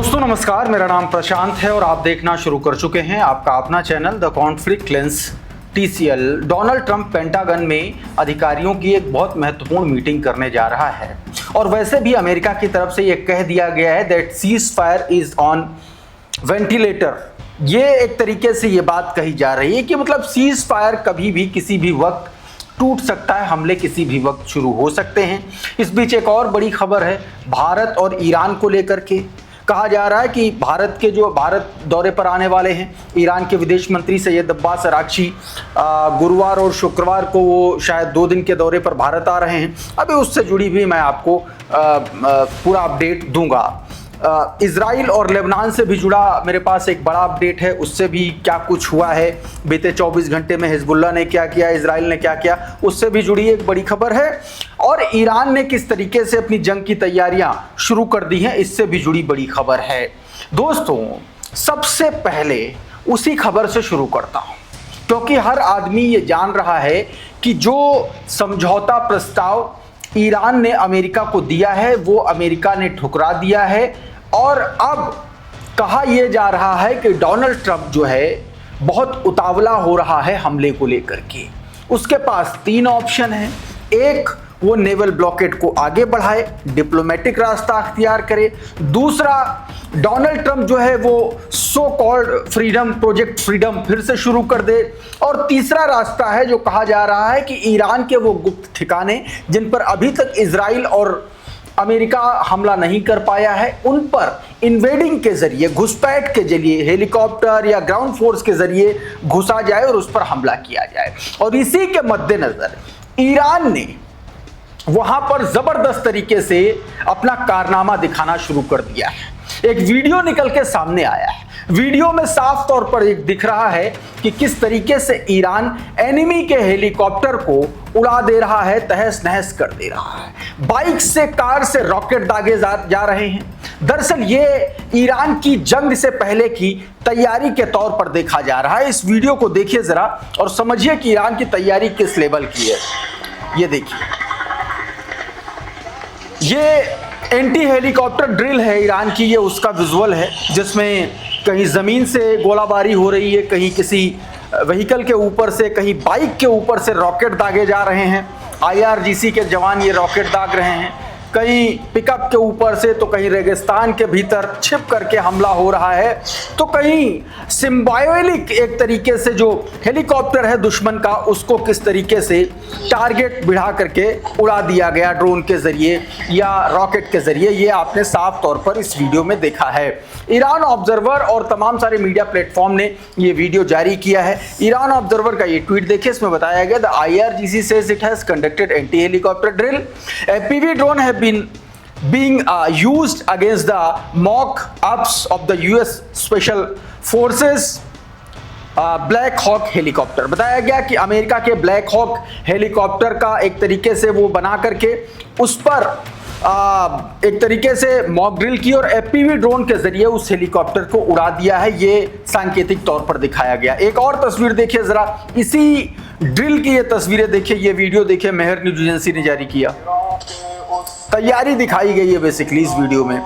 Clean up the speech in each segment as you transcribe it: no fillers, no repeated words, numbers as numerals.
दोस्तों नमस्कार, मेरा नाम प्रशांत है और आप देखना शुरू कर चुके हैं आपका अपना channel the conflict lens TCL। Donald Trump pentagon में अधिकारियों की एक बहुत महत्वपूर्ण मीटिंग करने जा रहा है और वैसे भी अमेरिका की तरफ से यह कह दिया गया है that cease fire is on ventilator. ये एक तरीके से ये बात कही जा रही है कि मतलब सीज फायर कभी भी किसी भी वक्त टूट सकता है, हमले किसी भी वक्त शुरू हो सकते हैं। इस बीच एक और बड़ी खबर है भारत और ईरान को लेकर के। कहा जा रहा है कि भारत दौरे पर आने वाले हैं ईरान के विदेश मंत्री सैयद अब्बास अरागची गुरुवार और शुक्रवार को वो शायद 2 दिन के दौरे पर भारत आ रहे हैं। अभी उससे जुड़ी भी मैं आपको पूरा अपडेट दूंगा। इजराइल और लेबनान से भी जुड़ा मेरे पास एक बड़ा अपडेट है, उससे भी क्या कुछ हुआ है, बीते 24 घंटे में हिजबुल्ला ने क्या किया, इजराइल ने क्या किया, उससे भी जुड़ी एक बड़ी खबर है। और ईरान ने किस तरीके से अपनी जंग की तैयारियां शुरू कर दी हैं, इससे भी जुड़ी बड़ी खबर है। दोस्तों सबसे पहले उसी खबर से शुरू करता हूं क्योंकि हर आदमी ये जान रहा है कि जो समझौता प्रस्ताव ईरान ने अमेरिका को दिया है वो अमेरिका ने ठुकरा दिया है। और अब कहा यह जा रहा है कि डोनाल्ड ट्रंप जो है बहुत उतावला हो रहा है हमले को लेकर के। उसके पास 3 ऑप्शन हैं। एक, वो नेवल ब्लॉकेड को आगे बढ़ाए, डिप्लोमेटिक रास्ता अख्तियार करे। दूसरा, डोनाल्ड ट्रंप जो है वो so called freedom, project freedom फिर से शुरू कर दे। और तीसरा रास्ता है जो कहा जा रहा है कि ईरान के वो गुप्त ठिकाने जिन पर अभी तक इजराइल और अमेरिका हमला नहीं कर पाया है, उन पर इन्वेडिंग के जरिए, घुसपैठ के जरिए, हेलीकॉप्टर या ग्राउंड फोर्स के जरिए घुसा जाए और उस पर हमला किया जाए। और इसी के मद्देनजर ईरान ने वहां पर जबरदस्त तरीके से अपना कारनामा दिखाना शुरू कर दिया है। एक वीडियो निकल के सामने आया है। वीडियो में साफ तौर पर एक दिख रहा है कि किस तरीके से ईरान एनिमी के हेलीकॉप्टर को उड़ा दे रहा है, तहस नहस कर दे रहा है। बाइक से, कार से रॉकेट दागे जा रहे हैं। दरअसल ये ईरान की जंग से पहले की तैयारी के तौर पर देखा जा रहा है। इस वीडियो को देखिए जरा और समझिए कि ईरान की तैयारी किस लेवल की है। ये देखिए, ये एंटी हेलीकॉप्टर ड्रिल है ईरान की, ये उसका विजुअल है जिसमें कहीं ज़मीन से गोलाबारी हो रही है, कहीं किसी व्हीकल के ऊपर से, कहीं बाइक के ऊपर से रॉकेट दागे जा रहे हैं। IRGC के जवान ये रॉकेट दाग रहे हैं, कहीं पिकअप के ऊपर से, तो कहीं रेगिस्तान के भीतर छिप करके हमला हो रहा है, तो कहीं सिम्बायोलिक एक तरीके से जो हेलीकॉप्टर है दुश्मन का, उसको किस तरीके से टारगेट बढ़ा करके उड़ा दिया गया ड्रोन के जरिए या रॉकेट के जरिए। ये आपने साफ तौर पर इस वीडियो में देखा है। ईरान ऑब्जर्वर और तमाम सारे मीडिया प्लेटफॉर्म ने ये वीडियो जारी किया है। ईरान ऑब्जर्वर का ये ट्वीट देखिए, इसमें बताया गया the IRGC says it has conducted anti helicopter drill. FPV drone have being used against the mock-ups of the US Special Forces black hawk helicopter. बताया गया कि अमेरिका के ब्लैक हॉक हेलीकॉप्टर का एक तरीके से वो बना करके उस पर एक तरीके से मॉक ड्रिल की और FPV ड्रोन के जरिए उस हेलीकॉप्टर को उड़ा दिया है। ये सांकेतिक तौर पर दिखाया गया। एक और तस्वीर देखिए जरा, इसी ड्रिल की ये तस्वीरें देखिए, ये वीडियो देखिए, मेहर न्यूज एजेंसी ने जारी किया। तैयारी दिखाई गई है बेसिकली इस वीडियो में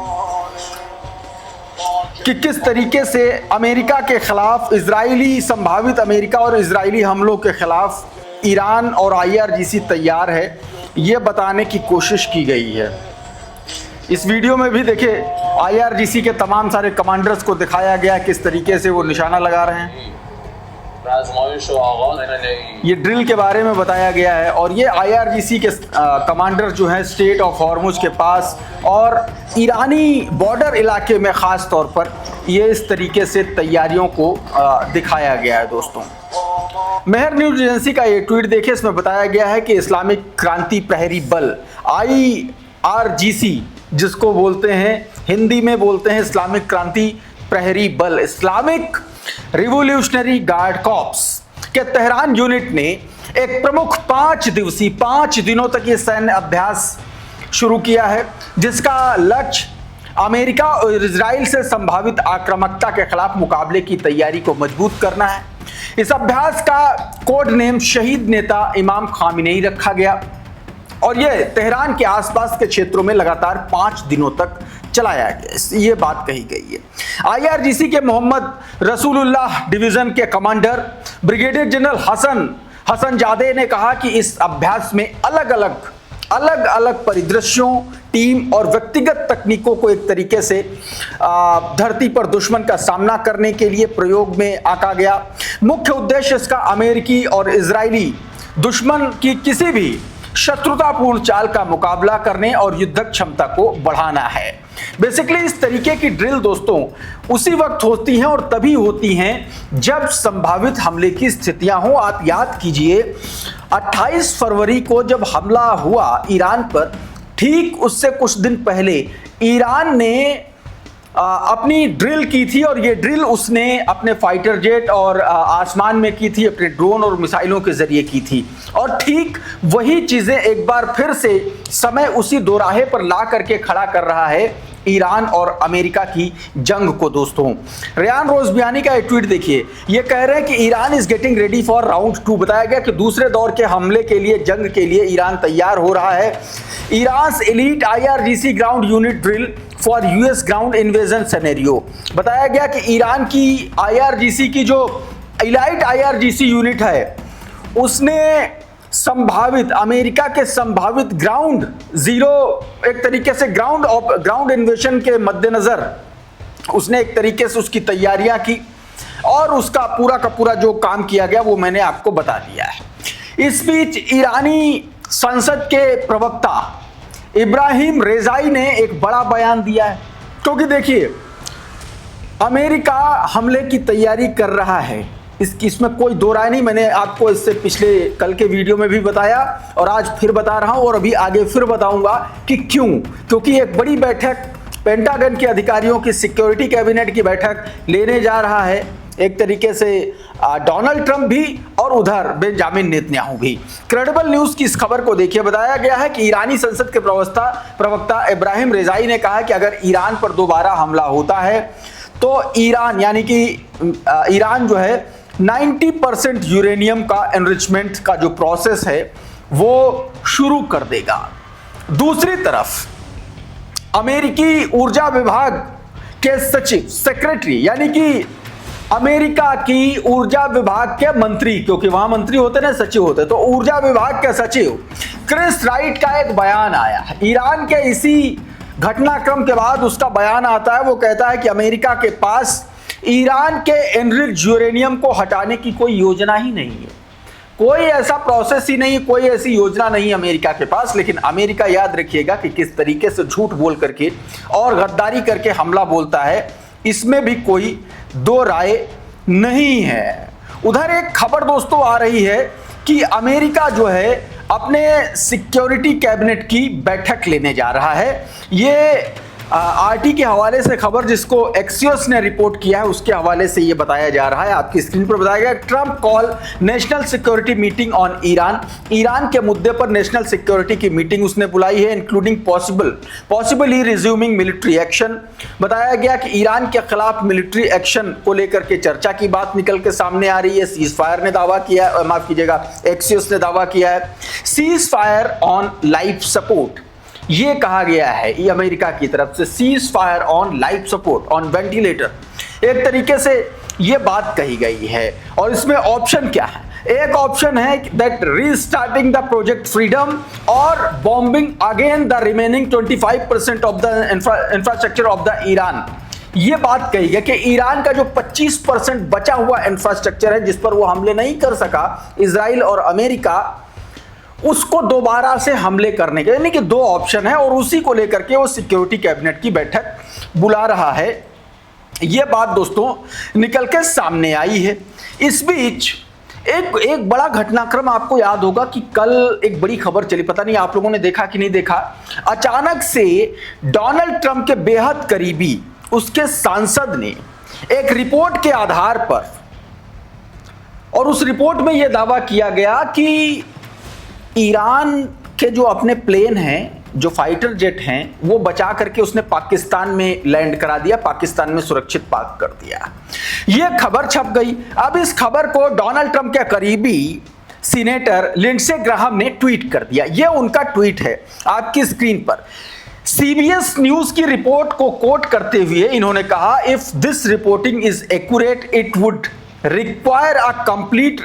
कि किस तरीके से अमेरिका के खिलाफ, इजरायली संभावित अमेरिका और इजरायली हमलों के खिलाफ ईरान और IRGC तैयार है, ये बताने की कोशिश की गई है। इस वीडियो में भी देखिए IRGC के तमाम सारे कमांडर्स को दिखाया गया किस तरीके से वो निशाना लगा रहे हैं। ये ड्रिल के बारे में बताया गया है और ये IRGC के कमांडर जो हैं स्टेट ऑफ हॉर्मुज के पास और ईरानी बॉर्डर इलाके में ख़ास तौर पर ये इस तरीके से तैयारियों को दिखाया गया है। दोस्तों मेहर न्यूज एजेंसी का ये ट्वीट देखिए, इसमें बताया गया है कि इस्लामिक क्रांति प्रहरी बल IRGC, जिसको बोलते हैं हिंदी में बोलते हैं इस्लामिक क्रांति प्रहरी बल, इस्लामिक रिवोल्यूशनरी गार्ड कॉर्प्स के तेहरान यूनिट ने एक प्रमुख 5 दिनों तक ये सैन्य अभ्यास शुरू किया है जिसका लक्ष्य अमेरिका और इजराइल से संभावित आक्रामकता के खिलाफ मुकाबले की तैयारी को मजबूत करना है। इस अभ्यास का कोड नेम शहीद नेता इमाम खामिनेई रखा गया और यह तेहरान के आसपास के क्षेत्रों में लगातार 5 दिनों तक चलाया गया, ये बात कही गई है। आईआरजीसी के मोहम्मद रसूलुल्लाह डिवीजन के कमांडर ब्रिगेडियर जनरल हसन जादे ने कहा कि इस अभ्यास में अलग अलग परिदृश्यों, टीम और व्यक्तिगत तकनीकों को एक तरीके से धरती पर दुश्मन का सामना करने के लिए प्रयोग में आंका गया। मुख्य उद्देश्य इसका अमेरिकी और इजरायली दुश्मन की किसी भी शत्रुतापूर्ण चाल का मुकाबला करने और युद्धक क्षमता को बढ़ाना है। बेसिकली इस तरीके की ड्रिल दोस्तों उसी वक्त होती हैं और तभी होती हैं जब संभावित हमले की स्थितियां हो। आप याद कीजिए 28 फरवरी को जब हमला हुआ ईरान पर, ठीक उससे कुछ दिन पहले ईरान ने अपनी ड्रिल की थी और ये ड्रिल उसने अपने फाइटर जेट और आसमान में की थी, अपने ड्रोन और मिसाइलों के जरिए की थी। और ठीक वही चीजें एक बार फिर से समय उसी दोराहे पर ला करके खड़ा कर रहा है ईरान और अमेरिका की जंग को। दोस्तों रेयान रोज़बियानी का एक ट्वीट देखिए, ये कह रहे हैं कि Iran is getting ready for round 2। बताया गया कि दूसरे दौर के हमले के लिए, जंग के लिए ईरान तैयार हो रहा है। Iran elite IRGC ground unit drill for US ground invasion scenario. बताया गया कि ईरान की IRGC की जो एलाइट IRGC यूनिट है उसने संभावित अमेरिका के संभावित ग्राउंड जीरो, एक तरीके से ग्राउंड इन्वेजन के मद्देनजर उसने एक तरीके से उसकी तैयारियां की और उसका पूरा का पूरा जो काम किया गया वो मैंने आपको बता दिया है। इस बीच ईरानी संसद के प्रवक्ता इब्राहिम रेजाई ने एक बड़ा बयान दिया है, क्योंकि देखिए अमेरिका हमले की तैयारी कर रहा है, इसमें कोई दो राय नहीं। मैंने आपको इससे पिछले कल के वीडियो में भी बताया और आज फिर बता रहा हूं और अभी आगे फिर बताऊंगा कि क्यों। क्योंकि एक बड़ी बैठक पेंटागन के अधिकारियों की सिक्योरिटी कैबिनेट की बैठक लेने जा रहा है एक तरीके से डोनाल्ड ट्रंप भी और उधर बेंजामिन नेतन्याहू भी। क्रेडिबल न्यूज की इस खबर को देखिए, बताया गया है कि ईरानी संसद के प्रवक्ता इब्राहिम रेजाई ने कहा कि अगर ईरान पर दोबारा हमला होता है तो ईरान यानी कि ईरान जो है 90% यूरेनियम का एनरिचमेंट का जो प्रोसेस है वो शुरू कर देगा। दूसरी तरफ अमेरिकी ऊर्जा विभाग के सचिव, सेक्रेटरी यानी कि अमेरिका की ऊर्जा विभाग के मंत्री, क्योंकि वहां मंत्री होते ना सचिव होते, तो ऊर्जा विभाग के सचिव क्रिस राइट का एक बयान आया है ईरान के इसी घटनाक्रम के बाद। उसका बयान आता है, वो कहता है कि अमेरिका के पास ईरान के एनरिच्ड यूरेनियम को हटाने की कोई योजना ही नहीं है, कोई ऐसा प्रोसेस ही नहीं, कोई ऐसी योजना नहीं अमेरिका के पास। लेकिन अमेरिका याद रखिएगा कि किस तरीके से झूठ बोल करके और गद्दारी करके हमला बोलता है, इसमें भी कोई दो राय नहीं है। उधर एक खबर दोस्तों आ रही है कि अमेरिका जो है अपने सिक्योरिटी कैबिनेट की बैठक लेने जा रहा है। ये आरटी के हवाले से खबर जिसको एक्सियोस ने रिपोर्ट किया है उसके हवाले से ये बताया जा रहा है, आपकी स्क्रीन पर बताया गया। Trump call national security meeting on Iran. Iran के मुद्दे पर नेशनल सिक्योरिटी की मीटिंग उसने बुलाई है, including possibly resuming military action. बताया गया कि ईरान के खिलाफ मिलिट्री एक्शन को लेकर के चर्चा की बात निकल के सामने आ रही है। सीज फायर ने दावा किया, माफ कीजिएगा एक्सियोस ने दावा किया है cease fire on life support. ये कहा गया है ये अमेरिका की तरफ से, cease fire on life support on ventilator, एक तरीके से ये बात कही गई है। और इसमें ऑप्शन क्या है? एक ऑप्शन है that restarting the project freedom और bombing again the remaining 25% of the infrastructure of the Iran. ये बात कही है कि ईरान का जो 25% बचा हुआ इंफ्रास्ट्रक्चर है जिस पर वो हमले नहीं कर सका इजराइल और अमेरिका, उसको दोबारा से हमले करने के, यानी कि दो ऑप्शन है और उसी को लेकर के वो सिक्योरिटी कैबिनेट की बैठक बुला रहा है। ये बात दोस्तों निकल के सामने आई है। इस बीच एक बड़ा घटनाक्रम आपको याद होगा कि कल एक बड़ी खबर चली, पता नहीं आप लोगों ने देखा कि नहीं देखा। अचानक से डोनाल्ड ट्रंप के बेहद करीबी उसके सांसद ने एक रिपोर्ट के आधार पर, और उस रिपोर्ट में यह दावा किया गया कि ईरान के जो अपने प्लेन हैं, जो फाइटर जेट हैं, वो बचा करके उसने पाकिस्तान में लैंड करा दिया, पाकिस्तान में सुरक्षित पार्क कर दिया। यह खबर छप गई। अब इस खबर को डोनाल्ड ट्रंप के करीबी सीनेटर लिंडसे ग्राहम ने ट्वीट कर दिया। यह उनका ट्वीट है आपकी स्क्रीन पर। सीबीएस न्यूज की रिपोर्ट को कोट करते हुए इन्होंने कहा, if this reporting is accurate it would require a complete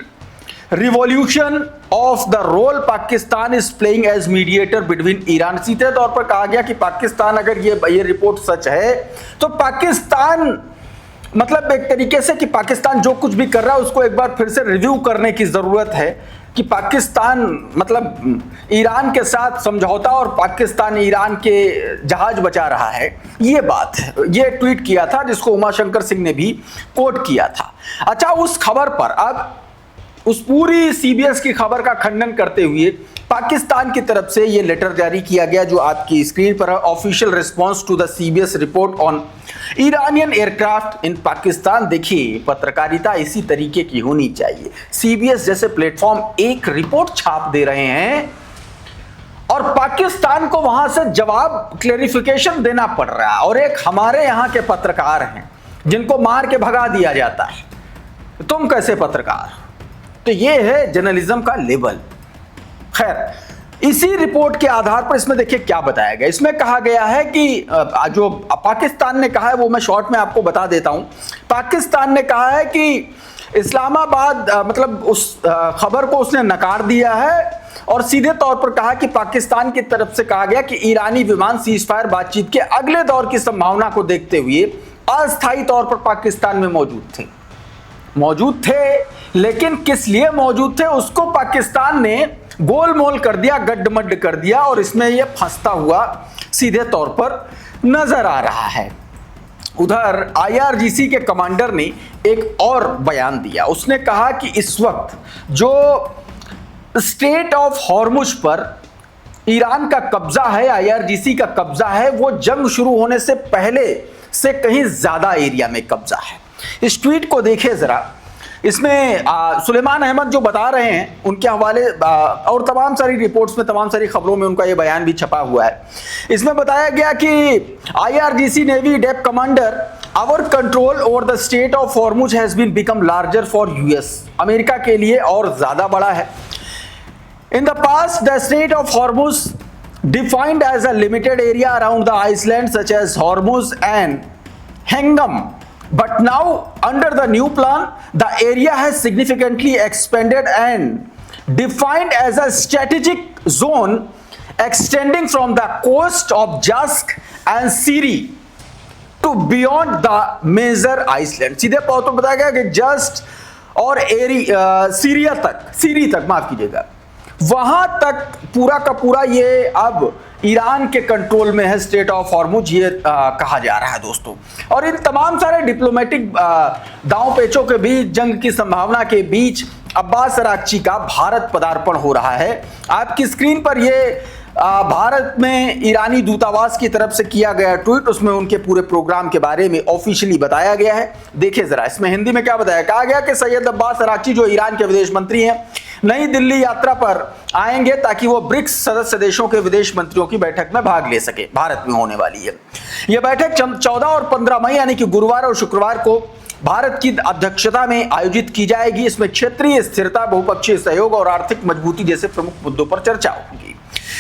revolution of the role Pakistan is playing as mediator between Iran. सीधे तौर पर कहा गया कि पाकिस्तान, अगर ये रिपोर्ट सच है तो पाकिस्तान मतलब एक तरीके से कि पाकिस्तान जो कुछ भी कर रहा है उसको एक बार फिर से रिव्यू करने की जरूरत है कि पाकिस्तान मतलब ईरान के साथ समझौता और पाकिस्तान ईरान के जहाज बचा रहा है, ये बात है। ये ट्वीट किया था जिसको उमाशंकर सिंह ने भी कोट किया था। अच्छा, उस खबर पर अब उस पूरी सीबीएस की खबर का खंडन करते हुए पाकिस्तान की तरफ से ये लेटर जारी किया गया जो आपकी स्क्रीन पर है। Official response to the CBS report on Iranian aircraft in Pakistan. देखिए, पत्रकारिता इसी तरीके की होनी चाहिए। सीबीएस जैसे प्लेटफॉर्म एक रिपोर्ट छाप दे रहे हैं और पाकिस्तान को वहां से जवाब क्लेरिफिकेशन देना पड़ रहा है, और एक हमारे यहां के पत्रकार हैं जिनको मार के भगा दिया जाता है, तुम कैसे पत्रकार। तो ये है जर्नलिज्म का लेवल। खैर, इसी रिपोर्ट के आधार पर इसमें देखिए क्या बताया गया। इसमें कहा गया है कि जो पाकिस्तान ने कहा है वो मैं शॉर्ट में आपको बता देता हूं। पाकिस्तान ने कहा है कि इस्लामाबाद मतलब उस खबर को उसने नकार दिया है और सीधे तौर पर कहा कि पाकिस्तान की तरफ से कहा गया कि ईरानी विमान सीजफायर बातचीत के अगले दौर की संभावना को देखते हुए अस्थायी तौर पर पाकिस्तान में मौजूद थे। लेकिन किस लिए मौजूद थे उसको पाकिस्तान ने गोलमोल कर दिया, गड्ढमड्ढ कर दिया, और इसमें यह फंसता हुआ सीधे तौर पर नजर आ रहा है। उधर आईआरजीसी के कमांडर ने एक और बयान दिया। उसने कहा कि इस वक्त जो स्टेट ऑफ हॉर्मुज पर ईरान का कब्जा है, आईआरजीसी का कब्जा है, वो जंग शुरू होने से पहले से कहीं ज्यादा एरिया में कब्जा है। इस ट्वीट को देखिए जरा। इसमें सुलेमान अहमद जो बता रहे हैं उनके हवाले और तमाम सारी रिपोर्ट्स में, तमाम सारी खबरों में उनका ये बयान भी छपा हुआ है। इसमें बताया गया कि IRGC navy deputy commander, our control over the strait of Hormuz has been become larger for US. America के लिए और ज्यादा बड़ा है। In the past the strait of Hormuz defined as a limited area around the islands such as Hormuz and Hengam. But now, under the new plan, the area has significantly expanded and defined as a strategic zone extending from the coast of Jask and Siri to beyond the major island. सीधे तौर पर बताया गया कि just और सीरी तक माफ कीजिएगा, वहां तक पूरा का पूरा ये अब ईरान के कंट्रोल में है स्टेट ऑफ हॉर्मुज, ये कहा जा रहा है दोस्तों। और इन तमाम सारे डिप्लोमेटिक दांव पेचों के बीच, जंग की संभावना के बीच अब्बास अराक्ची का भारत पदार्पण हो रहा है। आपकी स्क्रीन पर ये भारत में ईरानी दूतावास की तरफ से किया गया ट्वीट, उसमें उनके पूरे प्रोग्राम के बारे में ऑफिशियली बताया गया है। देखिए जरा इसमें हिंदी में क्या बताया। कहा गया कि सैयद अब्बास अराक्ची जो ईरान के विदेश मंत्री हैं, नई दिल्ली यात्रा पर आएंगे ताकि वो ब्रिक्स सदस्य देशों के विदेश मंत्रियों की बैठक में भाग ले सके। भारत में होने वाली है यह बैठक 14 और 15 मई यानी कि गुरुवार और शुक्रवार को भारत की अध्यक्षता में आयोजित की जाएगी। इसमें क्षेत्रीय स्थिरता, बहुपक्षीय सहयोग और आर्थिक मजबूती जैसे प्रमुख मुद्दों पर चर्चा होगी।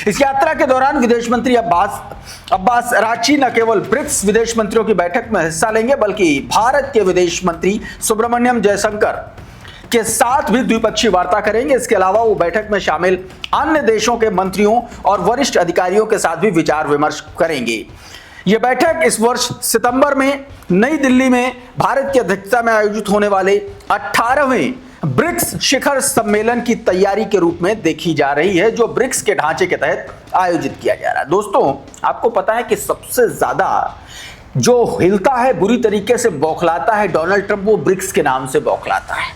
इस यात्रा के दौरान विदेश मंत्री अब्बास अराक्ची न केवल ब्रिक्स विदेश मंत्रियों की बैठक में हिस्सा लेंगे बल्कि भारत के विदेश मंत्री सुब्रमण्यम जयशंकर के साथ भी द्विपक्षीय वार्ता करेंगे। इसके अलावा वो बैठक में शामिल अन्य देशों के मंत्रियों और वरिष्ठ अधिकारियों के साथ भी विचार विमर्श करेंगे। यह बैठक इस वर्ष सितंबर में नई दिल्ली में भारत की अध्यक्षता में आयोजित होने वाले 18वें ब्रिक्स शिखर सम्मेलन की तैयारी के रूप में देखी जा रही है, जो ब्रिक्स के ढांचे के तहत आयोजित किया जा रहा है। दोस्तों, आपको पता है कि सबसे ज्यादा जो हिलता है, बुरी तरीके से बौखलाता है डोनाल्ड ट्रंप, वो ब्रिक्स के नाम से बौखलाता है,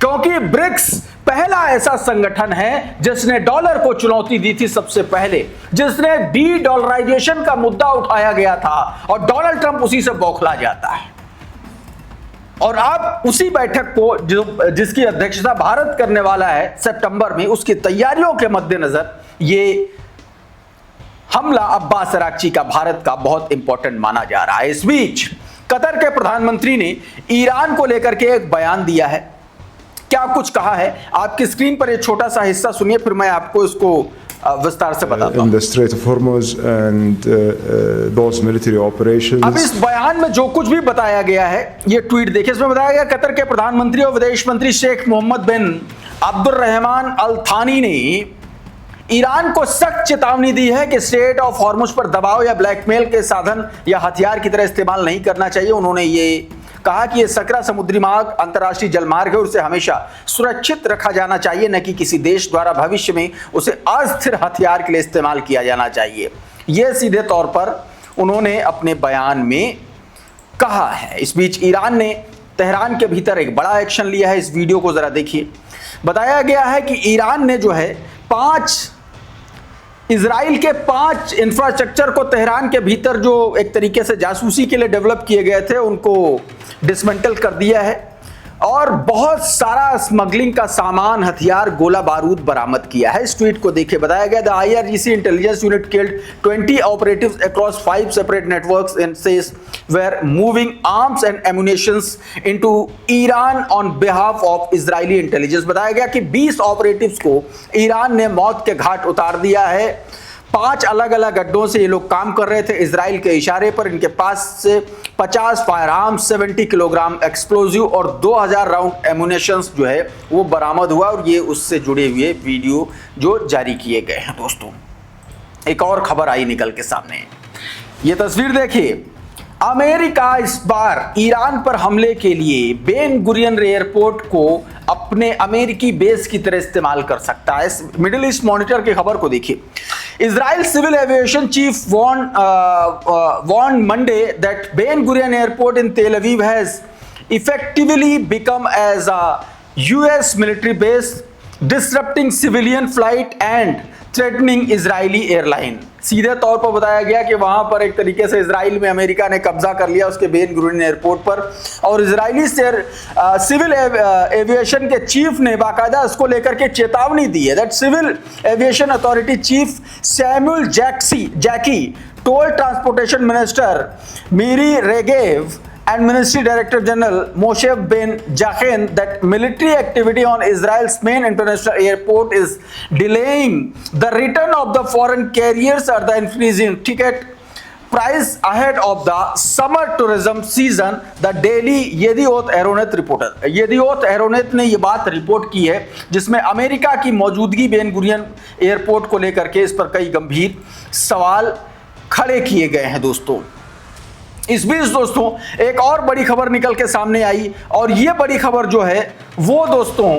क्योंकि ब्रिक्स पहला ऐसा संगठन है जिसने डॉलर को चुनौती दी थी सबसे पहले, जिसने डी डॉलराइजेशन का मुद्दा उठाया गया था, और डोनाल्ड ट्रंप उसी से बौखला जाता है। और अब उसी बैठक को जिसकी अध्यक्षता भारत करने वाला है सितंबर में, उसकी तैयारियों के मद्देनजर ये हमला अब्बास अराक्ची का भारत का बहुत इंपॉर्टेंट माना जा रहा है। इस बीच कतर के प्रधानमंत्री ने ईरान को लेकर के एक बयान दिया है। क्या कुछ कहा है, आपकी स्क्रीन पर एक छोटा सा हिस्सा सुनिए, फिर मैं आपको इसको विस्तार से बताता in the Strait of Hormuz and those military operations. अब इस बयान में जो कुछ भी बताया गया है, ये ट्वीट देखिए, इसमें बताया गया कतर के प्रधानमंत्री और विदेश मंत्री शेख मोहम्मद बिन अब्दुर्रहमान अल थानी ने ईरान को सख्त चेतावनी दी है कि स्ट्रेट ऑफ हॉर्मुज पर दबाव या ब्लैकमेल के साधन या हथियार की तरह इस्तेमाल नहीं करना चाहिए। उन्होंने ये कहा कि यह सकरा समुद्री मार्ग अंतर्राष्ट्रीय जलमार्ग है और उसे हमेशा सुरक्षित रखा जाना चाहिए, न कि किसी देश द्वारा भविष्य में उसे अस्थिर हथियार के लिए इस्तेमाल किया जाना चाहिए। यह सीधे तौर पर उन्होंने अपने बयान में कहा है। इस बीच ईरान ने तेहरान के भीतर एक बड़ा एक्शन लिया है। इस वीडियो को जरा देखिए। बताया गया है कि ईरान ने जो है इजराइल के 5 इंफ्रास्ट्रक्चर को तेहरान के भीतर जो एक तरीके से जासूसी के लिए डेवलप किए गए थे उनको डिसमेंटल कर दिया है और बहुत सारा स्मगलिंग का सामान, हथियार, गोला बारूद बरामद किया है। इस ट्वीट को देखिए। बताया गया the IRGC intelligence unit killed 20 operatives across 5 separate networks and says were moving arms and ammunitions into Iran on behalf of Israeli intelligence. बताया गया कि 20 ऑपरेटिव्स को ईरान ने मौत के घाट उतार दिया है। 5 अलग अलग अड्डों से ये लोग काम कर रहे थे इजराइल के इशारे पर। इनके पास से 50 फायर आर्म्स, 70 किलोग्राम एक्सप्लोजिव और 2000 राउंड एमुनेशंस जो है वो बरामद हुआ और ये उससे जुड़े हुए वीडियो जो जारी किए गए हैं। दोस्तों, एक और खबर आई निकल के सामने। ये तस्वीर देखिए। अमेरिका इस बार ईरान पर हमले के लिए बेन गुरियन एयरपोर्ट को अपने अमेरिकी बेस की तरह इस्तेमाल कर सकता है। इस मिडिल ईस्ट मॉनिटर की खबर को देखिए। Israel civil aviation chief warned Monday that Ben Gurion Airport in Tel Aviv has effectively become as a US military base, disrupting civilian flight and threatening Israeli airline। सीधे तौर पर बताया गया कि वहां पर एक तरीके से इजराइल में अमेरिका ने कब्जा कर लिया उसके बेन गुरियन एयरपोर्ट पर और इजरायली सिविल एविएशन के चीफ ने बाकायदा इसको लेकर के चेतावनी दी है। That civil aviation authority chief Samuel Jacky told transportation minister Miri Regev and Ministry Director General Moshe Ben Jachin that military activity on Israel's main international airport is delaying the return of the foreign carriers or the increasing ticket price ahead of the summer tourism season। The Daily Yedioth Aeronet reporter Yedioth Aeronet ने ये बात report की है जिसमें America की मौजूदगी Ben Gurion airport को लेकर के इस पर कई गंभीर सवाल खड़े किए गए हैं। दोस्तों, इस बीच दोस्तों एक और बड़ी खबर निकल के सामने आई और ये बड़ी खबर जो है वो दोस्तों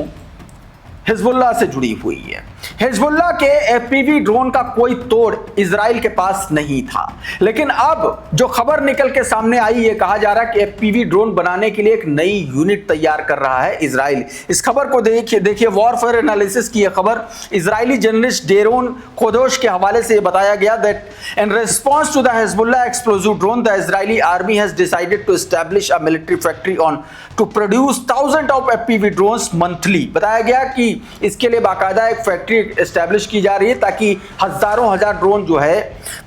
हिजबुल्लाह से जुड़ी हुई है। हिजबुल्लाह के FPV ड्रोन का कोई तोड़ इजराइल के पास नहीं था, लेकिन अब जो खबर निकल के सामने आई ये कहा जा रहा है कि FPV ड्रोन बनाने के लिए एक नई यूनिट तैयार कर रहा है इजराइल। इस खबर को देखिए वॉरफेयर एनालिसिस की यह खबर इजरायली जर्नलिस्ट डेरोन खोदोश के हवाले से बताया गया that in response to the Hezbollah explosive drone the Israeli army has decided to establish a military factory on to produce 1000 of FPV drones monthly. बताया गया कि इसके लिए बाकायदा एक फैक्ट्री एस्टैब्लिश की जा रही है ताकि हजार ड्रोन जो है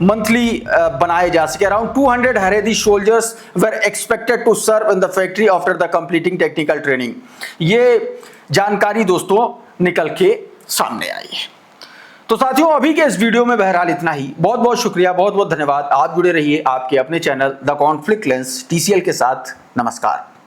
मंथली बनाए जा सके। Around 200 Haredi soldiers were expected to serve in the factory after the completing technical training. ये जानकारी दोस्तों निकल के सामने आई है। तो साथियों, अभी के इस वीडियो में बहरहाल इतना ही। बहुत बहुत शुक्रिया, बहुत बहुत धन्यवाद। आप जुड़े रहिए आपके अपने channel the conflict lens TCL के साथ। नमस्कार।